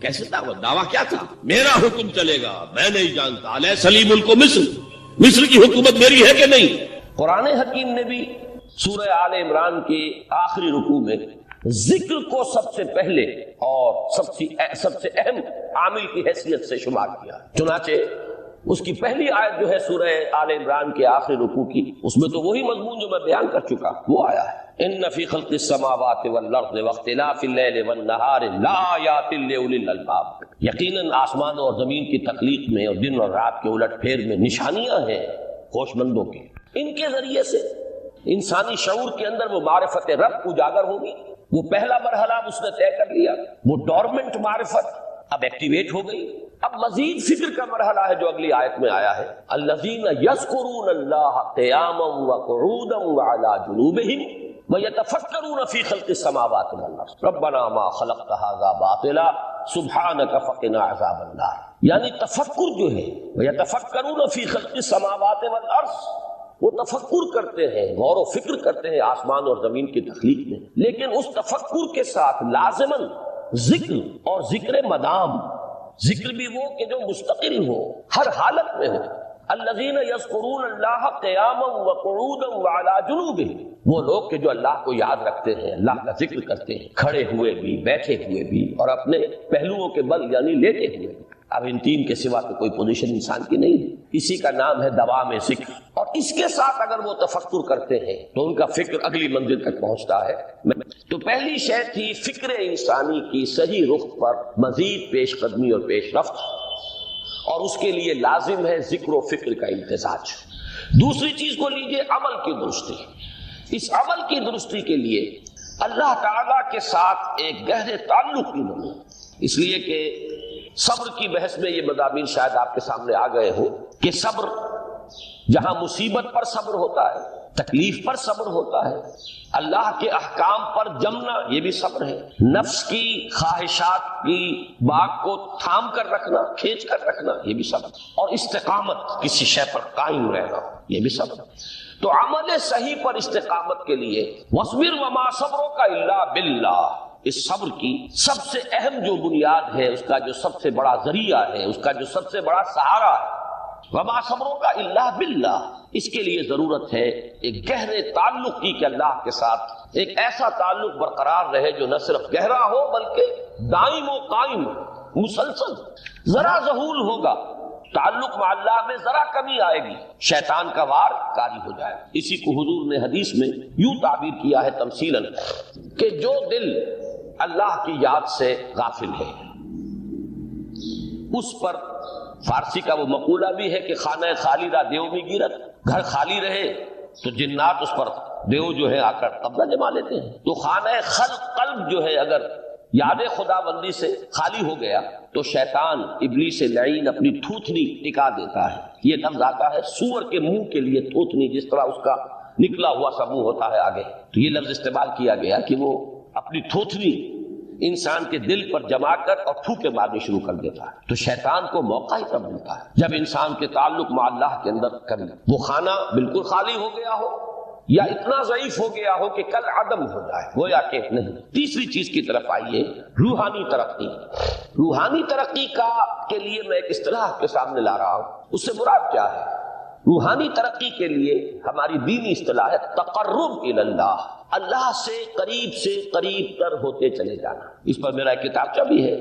کیسے دعویٰ کیا تھا؟ میرا حکم چلے گا، میں نہیں جانتا. الیس لی ملک مصر، مصر کی حکومت میری ہے کہ نہیں؟ قرآن حکیم نے بھی سورہ آل عمران کے آخری رکوع میں ذکر کو سب سے پہلے اور سب سے اہم عامل کی حیثیت سے شمار کیا. چنانچہ اس کی پہلی آیت جو ہے سورہ آل عمران کے آخری رکوع کی، اس میں تو وہی مضمون جو میں بیان کر چکا وہ آیا ہے. ان فی خلق السماوات والارض واختلاف اللیل والنہار لآیات لأولی الالباب، یقیناً آسمان اور زمین کی تخلیق میں اور دن اور رات کے الٹ پھیر میں نشانیاں ہیں ہوش مندوں کی. ان کے ذریعے سے انسانی شعور کے اندر وہ معرفت رب اجاگر ہوگی. وہ پہلا مرحلہ اس نے طے کر لیا، وہ ڈورمنٹ معرفت اب ایکٹیویٹ ہو گئی. اب مزید فکر کا مرحلہ ہے جو اگلی آیت میں آیا ہے، الذین یذکرون اللہ قیاما وقعودا وعلی جنوبہم ویتفکرون فی خلق السماوات والارض ربنا ما خلقت ھذا باطلا سبحانک فقنا عذاب النار. یعنی تفکر جو ہے، ویتفکرون فی خلق السماوات والارض، وہ تفکر کرتے ہیں، غور و فکر کرتے ہیں آسمان اور زمین کی تخلیق میں، لیکن اس تفکر کے ساتھ لازماً ذکر اور ذکر مدام. ذکر بھی وہ کہ جو مستقل ہو، ہر حالت میں ہو. الذین یذکرون اللہ قیاما وقعودا وعلی جنوبہم، وہ لوگ کہ جو اللہ کو یاد رکھتے ہیں، اللہ کا ذکر کرتے ہیں، کھڑے ہوئے بھی، بیٹھے ہوئے بھی، اور اپنے پہلوؤں کے بل یعنی لیٹے ہوئے بھی۔ اب ان تین کے سوا تو کوئی پوزیشن انسان کی نہیں ہے، اسی کا نام ہے دوام ذکر۔ اور اس کے ساتھ اگر وہ تفکر کرتے ہیں تو ان کا فکر اگلی منزل تک پہنچتا ہے۔ تو پہلی شے تھی فکر انسانی کی صحیح رخ پر مزید پیش قدمی اور پیش رفت، اور اس کے لیے لازم ہے ذکر و فکر کا امتزاج۔ دوسری چیز کو لیجئے عمل کی درستی۔ اس عمل کی درستی کے لیے اللہ تعالیٰ کے ساتھ ایک گہرے تعلق کی ضرورت، اس لیے کہ صبر کی بحث میں یہ مضامین شاید آپ کے سامنے آ گئے ہوں کہ صبر جہاں مصیبت پر صبر ہوتا ہے، تکلیف پر صبر ہوتا ہے، اللہ کے احکام پر جمنا یہ بھی صبر ہے، نفس کی خواہشات کی باغ کو تھام کر رکھنا، کھینچ کر رکھنا یہ بھی صبر، اور استقامت کسی شے پر قائم رہنا یہ بھی صبر۔ تو عمل صحیح پر استقامت کے لیے وَاصْبِرْ وَمَا صَبْرُكَ إِلَّا بِاللَّهِ، اس صبر کی سب سے اہم جو بنیاد ہے، اس کا جو سب سے بڑا ذریعہ ہے، اس کا جو سب سے بڑا سہارا ہے، وَمَا صَبْرُكَ إِلَّا بِاللَّهِ، اس کے لیے ضرورت ہے ایک گہرے تعلق کی کہ اللہ کے ساتھ ایک ایسا تعلق برقرار رہے جو نہ صرف گہرا ہو بلکہ دائم و قائم، مسلسل۔ ذرا ذہول ہوگا تعلق مع اللہ میں، ذرا کمی آئے گی شیطان کا وار کاری ہو جائے۔ اسی کو حضور نے حدیث میں یوں تعبیر کیا ہے تمثیلاً کہ جو دل اللہ کی یاد سے غافل ہے اس پر، فارسی کا وہ مقولہ بھی ہے کہ خانہ خالی را دیو میں گیرت، گھر خالی رہے تو جنات اس پر دیو جو ہے آ کر قبضہ جما لیتے ہیں۔ تو خانہ قلب جو ہے اگر یاد خدا بندی سے خالی ہو گیا تو شیطان ابلیس لعین اپنی تھوتنی ٹکا دیتا ہے۔ یہ لفظ آتا ہے سور کے منہ کے لیے تھوتنی، جس طرح اس کا نکلا ہوا سا منہ ہوتا ہے آگے، تو یہ لفظ استعمال کیا گیا کہ وہ اپنی تھوتنی انسان کے دل پر جما کر اور پھوکے مارنی شروع کر دیتا ہے۔ تو شیطان کو موقع ہی تب ملتا ہے جب انسان کے تعلق مع اللہ کے اندر کبھی وہ خانہ بالکل خالی ہو گیا ہو یا اتنا ضعیف ہو گیا ہو کہ کل عدم ہو جائے، گویا کہ نہیں۔ تیسری چیز کی طرف آئیے، روحانی ترقی۔ روحانی ترقی کے لیے میں ایک اصطلاح آپ کے سامنے لا رہا ہوں، اس سے مراد کیا ہے؟ روحانی ترقی کے لیے ہماری دینی اصطلاح ہے تقرب الی اللہ، اللہ سے قریب تر ہوتے چلے جانا۔ اس پر میرا ایک کتابچہ بھی ہے،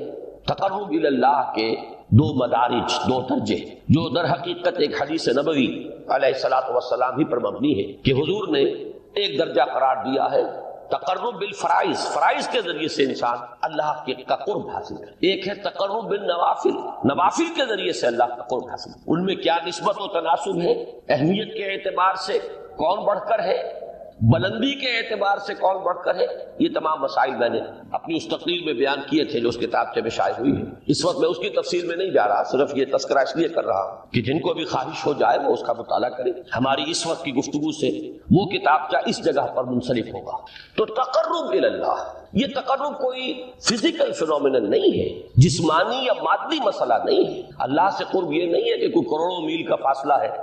تقرب الی اللہ کے دو مدارج، دو درجے، جو در حقیقت ایک حدیث نبوی علیہ الصلوۃ والسلام ہی پر مبنی ہے کہ حضور نے ایک درجہ قرار دیا ہے تقرب بالفرائض، فرائض کے ذریعے سے انسان اللہ کا قرب حاصل کرے۔ ایک ہے تقرب بالنوافل، نوافل کے ذریعے سے اللہ کا قرب حاصل کرے۔ ان میں کیا نسبت و تناسب ہے، اہمیت کے اعتبار سے کون بڑھ کر ہے، بلندی کے اعتبار سے کون بڑھ کر ہے، یہ تمام مسائل میں نے اپنی اس تقریر میں بیان کیے تھے جو اس کتاب میں شائع ہوئی ہے۔ اس وقت میں اس کی تفصیل میں نہیں جا رہا، صرف یہ تذکرہ اس لیے کر رہا ہوں کہ جن کو بھی خواہش ہو جائے وہ اس کا مطالعہ کرے۔ ہماری اس وقت کی گفتگو سے وہ کتابچہ اس جگہ پر منسلک ہوگا۔ تو تقرب الی اللہ، یہ تقرب کوئی فزیکل فینومینل نہیں ہے، جسمانی یا مادی مسئلہ نہیں ہے۔ اللہ سے قرب یہ نہیں ہے کہ کوئی کروڑوں میل کا فاصلہ ہے،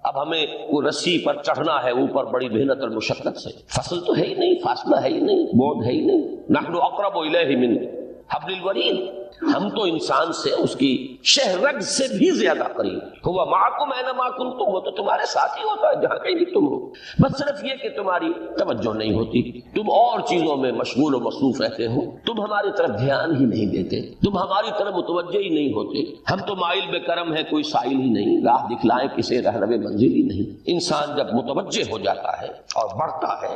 اب ہمیں کوئی رسی پر چڑھنا ہے اوپر بڑی محنت اور مشقت سے، فصل تو ہے ہی نہیں، فاصلہ ہے ہی نہیں، بعد ہے ہی نہیں۔ نحن اقرب الیہ من حبل الورید، ہم تو انسان سے اس کی شہرگ سے بھی زیادہ قریب۔ هو معکم اینما کنتم، وہ تو تمہارے ساتھ ہی ہوتا ہے جہاں کہیں بھی تم ہو، بس صرف یہ کہ تمہاری توجہ نہیں ہوتی، تم اور چیزوں میں مشغول و مصروف رہتے ہو، تم ہماری طرف دھیان ہی نہیں دیتے، تم ہماری طرف متوجہ ہی نہیں ہوتے۔ ہم تو مائل بے کرم ہے، کوئی سائل ہی نہیں، راہ دکھلائیں کسے رہنو منزل ہی نہیں۔ انسان جب متوجہ ہو جاتا ہے اور بڑھتا ہے،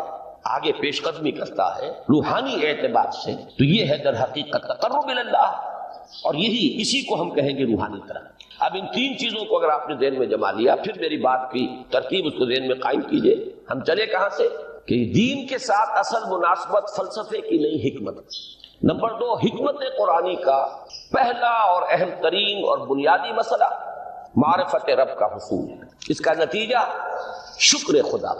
آگے پیش قدمی کرتا ہے روحانی اعتبار سے، تو یہ ہے در حقیقت تقرب الی اللہ، اور اسی کو ہم کہیں گے روحانی ترقی۔ اب ان تین چیزوں کو اگر آپ نے ذہن میں جما لیا، پھر میری بات کی ترتیب اس کو ذہن میں قائم کیجئے۔ ہم چلے کہاں سے کہ دین کے ساتھ اصل مناسبت فلسفے کی نہیں، حکمت۔ نمبر 2، حکمت قرآنی کا پہلا اور اہم ترین اور بنیادی مسئلہ معرفت رب کا حصول، اس کا نتیجہ شکر خدا،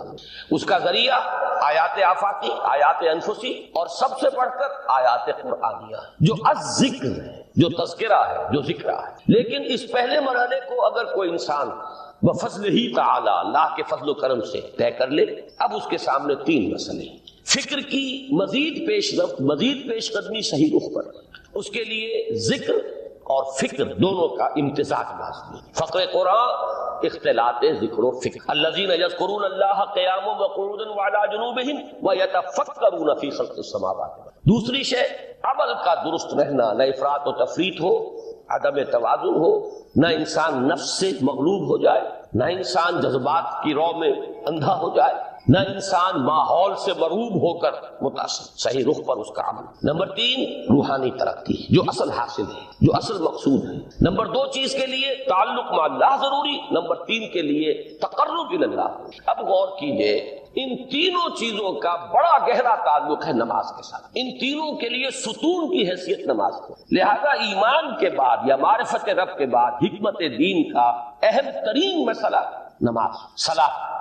اس کا ذریعہ آیات آفاقی، آیات انفسی، اور سب سے بڑھ کر آیات قرآنیہ جو الذکر ہے، جو تذکرہ ہے، جو ذکر ہے۔ لیکن اس پہلے مرحلے کو اگر کوئی انسان بفضل ہی تعالی، اللہ کے فضل و کرم سے طے کر لے، اب اس کے سامنے تین مسئلے، فکر کی مزید پیش رفت، مزید پیش قدمی صحیح رخ پر، اس کے لیے ذکر اور فکر دونوں کا امتزاج لازمی ہے۔ فقر قرآن اختلاط ذکر و فکر۔ الذین یذکرون اللہ قیاما وقعودا وعلی جنوبہم ویتفکرون فی خلق السماوات۔ دوسری شے عمل کا درست رہنا، نہ افراط و تفریط ہو، عدم توازن ہو، نہ انسان نفس سے مغلوب ہو جائے، نہ انسان جذبات کی رو میں اندھا ہو جائے، نہ انسان ماحول سے مرعوب ہو کر متاثر، صحیح رخ پر اس کا عمل۔ نمبر 3 روحانی ترقی، جو اصل حاصل ہے، جو اصل مقصود ہے۔ نمبر 2 چیز کے لیے تعلق مع اللہ ضروری، نمبر 3 کے لیے تقرب الی اللہ۔ اب غور کیجئے، ان تینوں چیزوں کا بڑا گہرا تعلق ہے نماز کے ساتھ، ان تینوں کے لیے ستون کی حیثیت نماز کو۔ لہذا ایمان کے بعد یا معرفت رب کے بعد حکمت دین کا اہم ترین مسئلہ نماز، صلاۃ۔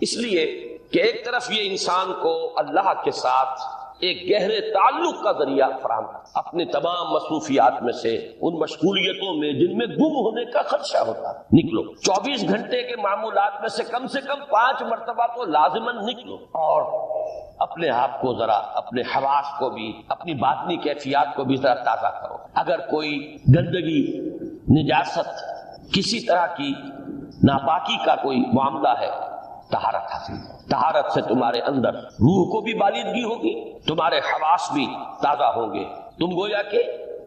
اس لیے کہ ایک طرف یہ انسان کو اللہ کے ساتھ ایک گہرے تعلق کا ذریعہ فراہم کرتا، اپنے تمام مصروفیات میں سے ان مشغولیتوں میں جن میں گم ہونے کا خدشہ ہوتا ہے نکلو۔ 24 گھنٹے کے معمولات میں سے کم 5 مرتبہ تو لازماً نکلو اور اپنے آپ کو ذرا، اپنے حواس کو بھی، اپنی باطنی کیفیات کو بھی ذرا تازہ کرو۔ اگر کوئی گندگی، نجاست، کسی طرح کی ناپاکی کا کوئی معاملہ ہے، طہارت حاصل کرو۔ طہارت سے تمہارے اندر روح کو بھی بالغگی ہوگی، تمہارے حواس بھی تازہ ہوں گے، تم گویا کہ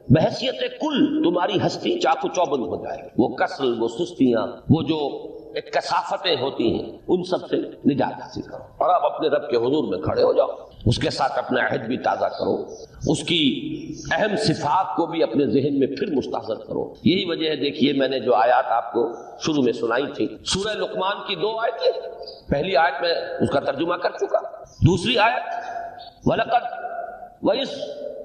بحیثیت کل تمہاری ہستی چاقو چوبند ہو جائے گی۔ وہ کسل، وہ سستیاں، وہ جو ایک کثافتیں ہوتی ہیں، ان سب سے نجات حاصل کرو اور اب اپنے رب کے حضور میں کھڑے ہو جاؤ، اس کے ساتھ اپنا عہد بھی تازہ کرو، اس کی اہم صفات کو بھی اپنے ذہن میں پھر مستحضر کرو۔ یہی وجہ ہے، دیکھیے میں نے جو آیات آپ کو شروع میں سنائی تھی، سورہ لقمان کی 2 آیتیں، پہلی آیت میں اس کا ترجمہ کر چکا، دوسری آیت وَلَقَدْ وَإِذْ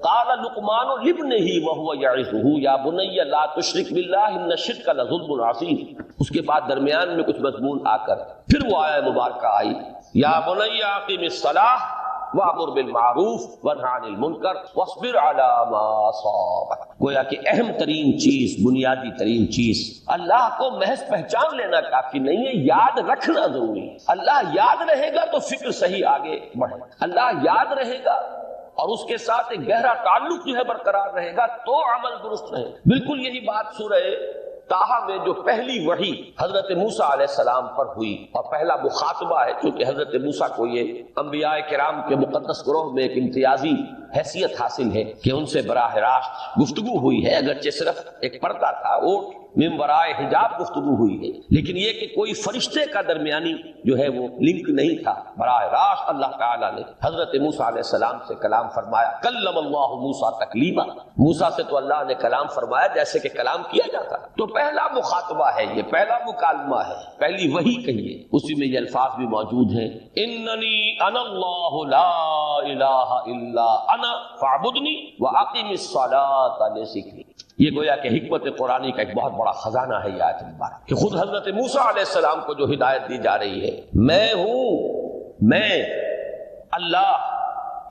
قَالَ لُقْمَانُ لِابْنِهِ وَهُوَ يَعِظُهُ يَا بُنَيَّ لَا تُشْرِكْ بِاللَّهِ إِنَّ الشِّرْكَ لَظُلْمٌ عَظِيمٌ۔ اس کے بعد درمیان میں کچھ مضمون آ کر پھر وہ آیت مبارکہ آئی، یا بنی اقم الصلاۃ وَأْمُرْ بِالْمَعْرُوفِ وَانْهَ عَنِ الْمُنْكَرِ وَاصْبِرْ عَلَىٰ مَا أَصَابَكَ۔ گویا کہ اہم ترین چیز، بنیادی ترین چیز، اللہ کو محض پہچان لینا کافی نہیں ہے، یاد رکھنا ضروری ہے۔ اللہ یاد رہے گا تو فکر صحیح آگے بڑھے، اللہ یاد رہے گا اور اس کے ساتھ ایک گہرا تعلق جو ہے برقرار رہے گا تو عمل درست رہے۔ بالکل یہی بات سورہ طٰہٰ میں جو پہلی وحی حضرت موسیٰ علیہ السلام پر ہوئی، اور پہلا مخاطبہ ہے چونکہ حضرت موسیٰ کو یہ انبیاء کرام کے مقدس گروہ میں ایک امتیازی حیثیت حاصل ہے کہ ان سے براہ راست گفتگو ہوئی ہے، اگرچہ صرف ایک پردہ تھا، اوٹ من ورائے حجاب گفتگو ہوئی ہے، لیکن یہ کہ کوئی فرشتے کا درمیانی جو ہے وہ لنک نہیں تھا، براہ راست اللہ تعالیٰ نے حضرت موسیٰ علیہ السلام سے کلام فرمایا۔ کلم اللہ موسیٰ تکلیما، موسیٰ سے تو اللہ نے کلام فرمایا جیسے کہ کلام کیا جاتا، تو پہلا مخاطبہ ہے، یہ پہلا مکالمہ ہے، پہلی وحی کہیے، اسی میں یہ الفاظ بھی موجود ہیں، اننی انا اللہ لا الہ الا انا فاعبدنی واقم الصلاۃ لذکری۔ یہ گویا کہ حکمت قرآنی کا ایک بہت بڑا خزانہ ہے یہ آیت مبارک، کہ خود حضرت موسیٰ علیہ السلام کو جو ہدایت دی جا رہی ہے، میں ہوں، میں اللہ،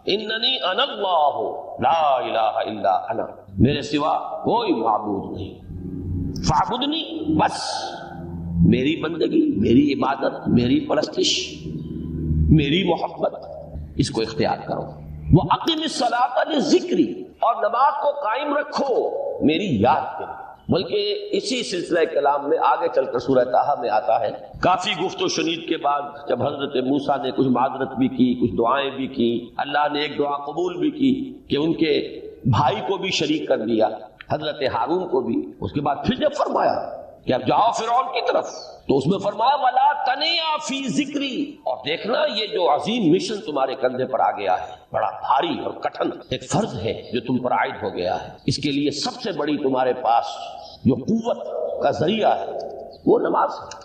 اننی انا اللہ لا الہ الا انا، میرے سوا کوئی معبود نہیں، فاعبدنی، بس میری بندگی، میری عبادت، میری پرستش، میری محبت، اس کو اختیار کرو۔ وَأَقِمِ الصَّلَاةَ لِذِكْرِي، اور نماز کو قائم رکھو میری یاد کے لیے۔ بلکہ اسی سلسلہ کلام میں آگے چل کر سورہ طٰہٰ میں آتا ہے، کافی گفت و شنید کے بعد جب حضرت موسیٰ نے کچھ معذرت بھی کی، کچھ دعائیں بھی کی، اللہ نے ایک دعا قبول بھی کی کہ ان کے بھائی کو بھی شریک کر دیا، حضرت ہارون کو بھی، اس کے بعد پھر جب فرمایا کہ اب جاؤ فرعون کی طرف، تو اس میں فرمایا وَلَا تَنِيَا فِي ذِكْرِي، اور دیکھنا یہ جو عظیم مشن تمہارے کندھے پر آ گیا ہے، بڑا بھاری اور کٹھن ایک فرض ہے جو تم پر عائد ہو گیا ہے، اس کے لیے سب سے بڑی تمہارے پاس جو قوت کا ذریعہ ہے وہ نماز ہے۔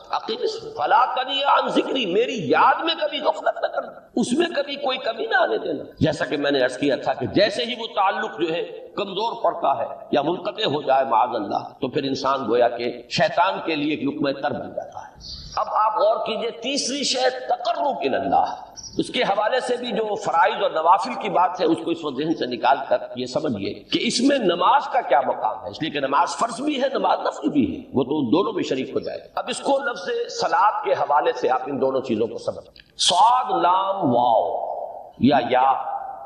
فَلَا تَنِيَا عَنْ ذِكْرِي، میری یاد میں کبھی غفلت نہ کرنا، اس میں کبھی کوئی کمی نہ آنے دینا۔ جیسا کہ میں نے عرض کیا تھا کہ جیسے ہی وہ تعلق جو ہے کمزور پڑتا ہے یا منقطع ہو جائے معاذ اللہ، تو پھر انسان گویا کہ شیطان کے لیے ایک لقمہ تر بن جاتا ہے۔ اب آپ غور کیجئے، تیسری شے تقرب الی اللہ، اس کے حوالے سے بھی جو فرائض اور نوافل کی بات ہے اس کو اس وقت ذہن سے نکال کر یہ سمجھیے کہ اس میں نماز کا کیا مقام ہے، اس لیے کہ نماز فرض بھی ہے، نماز نفل بھی ہے، وہ تو دونوں میں شریک ہو جائے۔ اب اس کو لفظ صلاۃ کے حوالے سے آپ ان دونوں چیزوں کو سمجھیں۔ صاد لام واو یا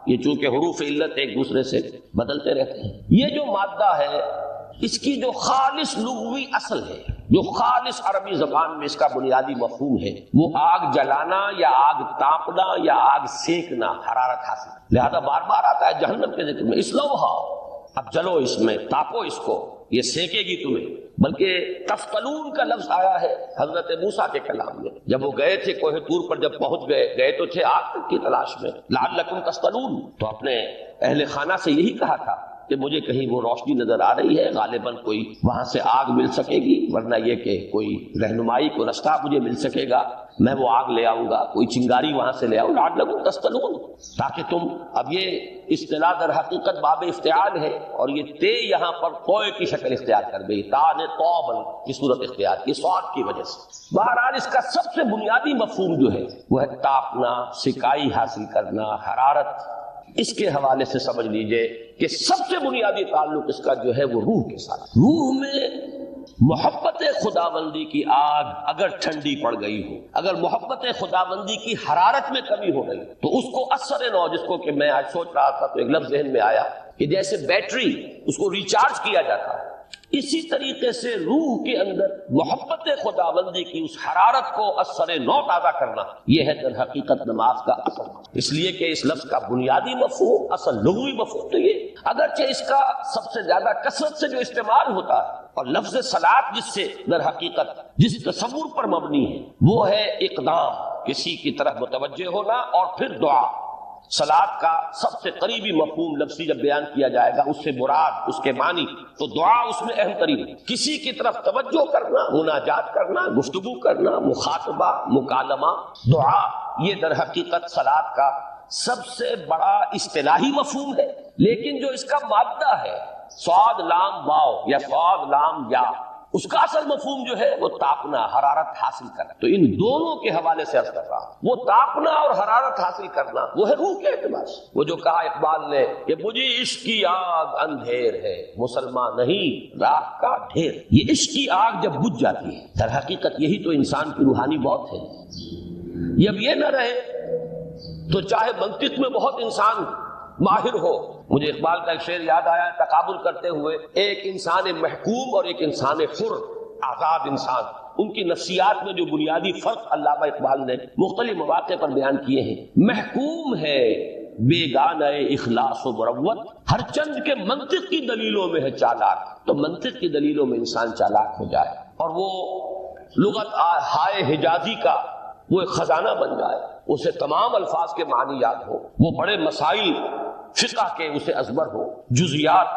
یہ چونکہ حروف علت ایک دوسرے سے بدلتے رہتے ہیں، یہ جو مادہ ہے اس کی جو خالص لغوی اصل ہے، جو خالص عربی زبان میں اس کا بنیادی مفہوم ہے، وہ آگ جلانا یا آگ تاپنا یا آگ سینکنا، حرارت حاصل۔ لہذا بار بار آتا ہے جہنم کے ذکر میں، اسلوہا، اب جلو اس میں، تاپو اس کو، یہ سینکے گی تمہیں۔ بلکہ تفتلون کا لفظ آیا ہے حضرت موسیٰ کے کلام میں، جب وہ گئے تھے کوہ طور پر، جب پہنچ گئے تو تھے آگ کی تلاش میں، لعلکم تفتلون، تو اپنے اہل خانہ سے یہی کہا تھا کہ مجھے کہیں وہ روشنی نظر آ رہی ہے، غالباً کوئی وہاں سے آگ مل سکے گی، ورنہ یہ کہ کوئی رہنمائی کو رستہ مجھے مل سکے گا، میں وہ آگ لے آؤں گا، کوئی چنگاری وہاں سے لے آؤں، لعلکم تفتلون، تاکہ تم، اب یہ اصطلاح در حقیقت باب افتعال ہے، اور یہ تے یہاں پر کوئے کی شکل اختیار کر گئی، تا نے توبن کی صورت اختیار کی سواد کی وجہ سے۔ بہرحال اس کا سب سے بنیادی مفہوم جو ہے وہ ہے تاپنا، سکائی حاصل کرنا، حرارت۔ اس کے حوالے سے سمجھ لیجئے کہ سب سے بنیادی تعلق اس کا جو ہے وہ روح کے ساتھ۔ روح میں محبت خداوندی کی آگ اگر ٹھنڈی پڑ گئی ہو، اگر محبت خداوندی کی حرارت میں کمی ہو گئی، تو اس کو اثر نو، جس کو کہ میں آج سوچ رہا تھا تو ایک لفظ ذہن میں آیا کہ جیسے بیٹری اس کو ریچارج کیا جاتا ہے، اسی طریقے سے روح کے اندر محبت خداوندی کی اس حرارت کو اثر نو تازہ کرنا، یہ ہے در حقیقت نماز کا اصل۔ اس لیے کہ اس لفظ کا بنیادی مفہوم، اصل لغوی مفہوم تو یہ، اگرچہ اس کا سب سے زیادہ کثرت سے جو استعمال ہوتا ہے، اور لفظ صلاۃ جس سے در حقیقت جس تصور پر مبنی ہے وہ ہے اقدام، کسی کی طرف متوجہ ہونا اور پھر دعا۔ صلاۃ کا سب سے قریبی مفہوم لفظی جب بیان کیا جائے گا، اس سے مراد، اس کے معنی، تو دعا اس میں اہم ترین ہے۔ کسی کی طرف توجہ کرنا، مناجات کرنا، گفتگو کرنا، مخاطبہ، مکالمہ، دعا، یہ در حقیقت صلاۃ کا سب سے بڑا اصطلاحی مفہوم ہے۔ لیکن جو اس کا مادہ ہے، صاد لام واو یا صاد لام یا، اس کا اصل مفہوم جو ہے وہ تاپنا، حرارت حاصل کرنا۔ تو ان دونوں کے حوالے سے عرض کر رہا ہوں، وہ تاپنا اور حرارت حاصل کرنا وہ ہے روح کے اعتبار سے۔ وہ جو کہا اقبال نے کہ مجھے عشق کی آگ اندھیر ہے، مسلمان نہیں راہ کا ڈھیر۔ یہ عشق کی آگ جب بجھ جاتی ہے، در حقیقت یہی تو انسان کی روحانی موت ہے۔ جب یہ نہ رہے تو چاہے منطق میں بہت انسان ماہر ہو، مجھے اقبال کا ایک شعر یاد آیا تقابل کرتے ہوئے، ایک انسان محکوم اور ایک انسان حر، آزاد انسان، ان کی نفسیات میں جو بنیادی فرق علامہ اقبال نے مختلف مواقع پر بیان کیے ہیں۔ محکوم ہے بیگانہ اخلاص و مروت، ہر چند کے منطق کی دلیلوں میں ہے چالاک، تو منطق کی دلیلوں میں انسان چالاک ہو جائے اور وہ لغت ہائے حجازی کا وہ ایک خزانہ بن جائے، اسے تمام الفاظ کے معنی یاد ہو، وہ بڑے مسائل فقہ کے اسے ازبر ہو، جزیات،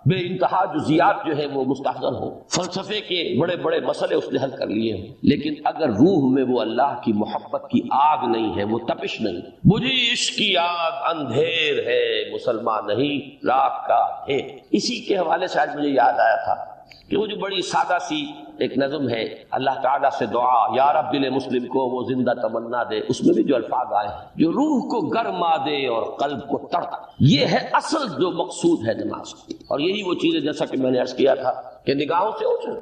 بے انتہا جزیات جو ہے وہ مستحضر ہو، فلسفے کے بڑے بڑے مسئلے اس نے حل کر لیے ہوں، لیکن اگر روح میں وہ اللہ کی محبت کی آگ نہیں ہے، وہ تپش نہیں، مجھے عشق کی آگ اندھیر ہے، مسلمان نہیں راہ کا ڈھیر۔ اسی کے حوالے سے آج مجھے یاد آیا تھا کہ وہ جو بڑی سادہ سی ایک نظم ہے، اللہ تعالیٰ سے دعا، یا رب دل مسلم کو وہ زندہ تمنا دے، اس میں بھی جو الفاظ آئے ہیں، جو روح کو گرما دے اور قلب کو تڑپا، یہ ہے اصل جو مقصود ہے نماز کی۔ اور یہی وہ چیزیں جیسا کہ میں نے عرض کیا تھا کہ نگاہوں سے اوجھل